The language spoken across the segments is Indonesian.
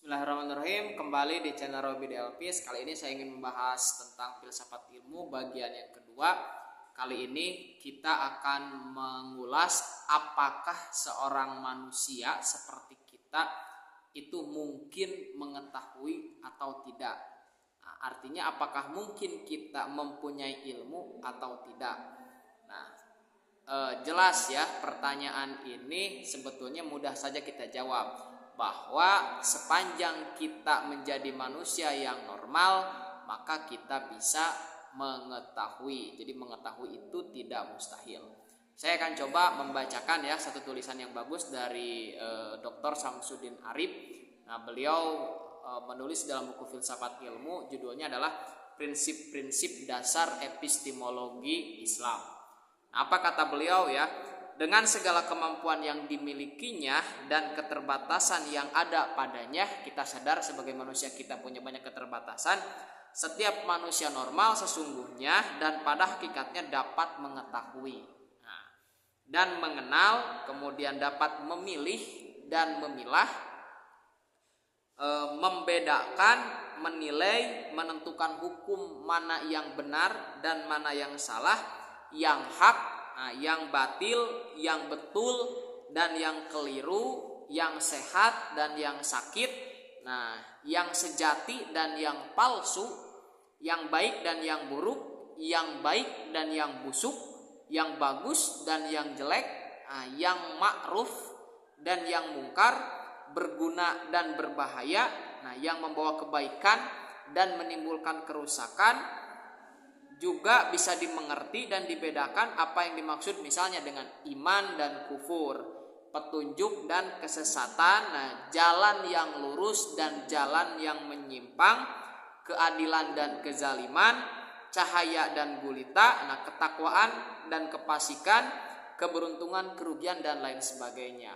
Bismillahirrahmanirrahim. Kembali di channel Robi Delpis. Kali ini saya ingin membahas tentang filsafat ilmu bagian yang kedua. Kali ini kita akan mengulas apakah seorang manusia seperti kita itu mungkin mengetahui atau tidak. Nah, artinya apakah mungkin kita mempunyai ilmu atau tidak. Nah, jelas ya, pertanyaan ini sebetulnya mudah saja kita jawab, bahwa sepanjang kita menjadi manusia yang normal maka kita bisa mengetahui. Jadi mengetahui itu tidak mustahil. Saya akan coba membacakan ya satu tulisan yang bagus dari Dr. Samsudin Arif. Nah, beliau menulis dalam buku Filsafat Ilmu, judulnya adalah Prinsip-prinsip Dasar Epistemologi Islam. Apa kata beliau ya? Dengan segala kemampuan yang dimilikinya dan keterbatasan yang ada padanya, kita sadar sebagai manusia kita punya banyak keterbatasan. Setiap manusia normal sesungguhnya dan pada hakikatnya dapat mengetahui dan mengenal, kemudian dapat memilih dan memilah, membedakan, menilai, menentukan hukum mana yang benar dan mana yang salah, yang hak, yang batil, yang betul dan yang keliru, yang sehat dan yang sakit, yang sejati dan yang palsu, yang baik dan yang buruk, yang baik dan yang busuk, yang bagus dan yang jelek, yang ma'ruf dan yang mungkar, berguna dan berbahaya, yang membawa kebaikan dan menimbulkan kerusakan. Juga bisa dimengerti dan dibedakan apa yang dimaksud misalnya dengan iman dan kufur, petunjuk dan kesesatan, jalan yang lurus dan jalan yang menyimpang, keadilan dan kezaliman, cahaya dan gulita, ketakwaan dan kefasikan, keberuntungan, kerugian dan lain sebagainya.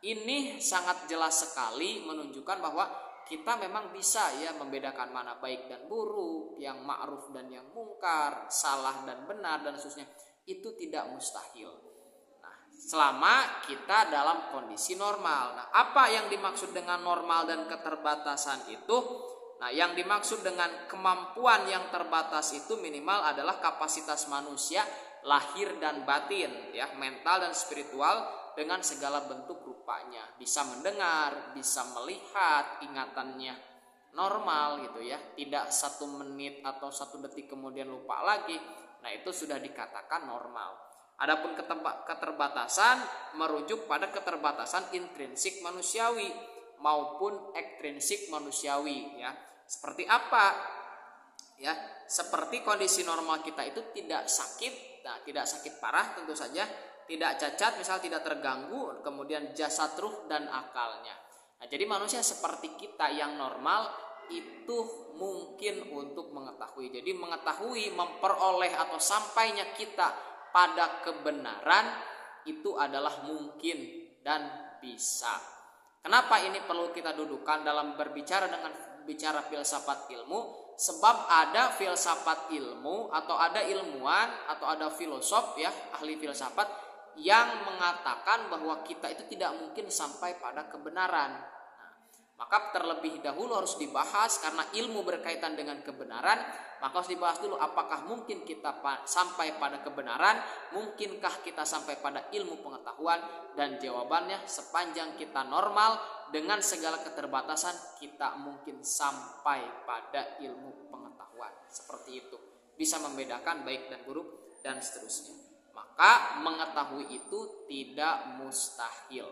Ini sangat jelas sekali menunjukkan bahwa kita memang bisa ya membedakan mana baik dan buruk, yang ma'ruf dan yang mungkar, salah dan benar dan seterusnya. Itu tidak mustahil. Selama kita dalam kondisi normal. Apa yang dimaksud dengan normal dan keterbatasan itu? Yang dimaksud dengan kemampuan yang terbatas itu minimal adalah kapasitas manusia lahir dan batin, ya, mental dan spiritual dengan segala bentuk rupanya. Bisa mendengar, bisa melihat, ingatannya normal gitu ya, tidak 1 menit atau 1 detik kemudian lupa lagi. Itu sudah dikatakan normal. Adapun keterbatasan merujuk pada keterbatasan intrinsik manusiawi maupun ekstrinsik manusiawi ya. Seperti apa? Ya, seperti kondisi normal kita itu tidak sakit, tidak sakit parah tentu saja, tidak cacat, misal tidak terganggu, kemudian jasad, ruh dan akalnya. Jadi manusia seperti kita yang normal itu mungkin untuk mengetahui. Jadi mengetahui, memperoleh atau sampainya kita pada kebenaran itu adalah mungkin dan bisa. Kenapa ini perlu kita dudukan dalam berbicara dengan bicara filsafat ilmu? Sebab ada filsafat ilmu atau ada ilmuwan atau ada filosof ya, ahli filsafat yang mengatakan bahwa kita itu tidak mungkin sampai pada kebenaran. Maka terlebih dahulu harus dibahas, karena ilmu berkaitan dengan kebenaran, maka harus dibahas dulu apakah mungkin kita sampai pada kebenaran, mungkinkah kita sampai pada ilmu pengetahuan. Dan jawabannya sepanjang kita normal dengan segala keterbatasan, kita mungkin sampai pada ilmu pengetahuan. Seperti itu, bisa membedakan baik dan buruk dan seterusnya. Maka mengetahui itu tidak mustahil.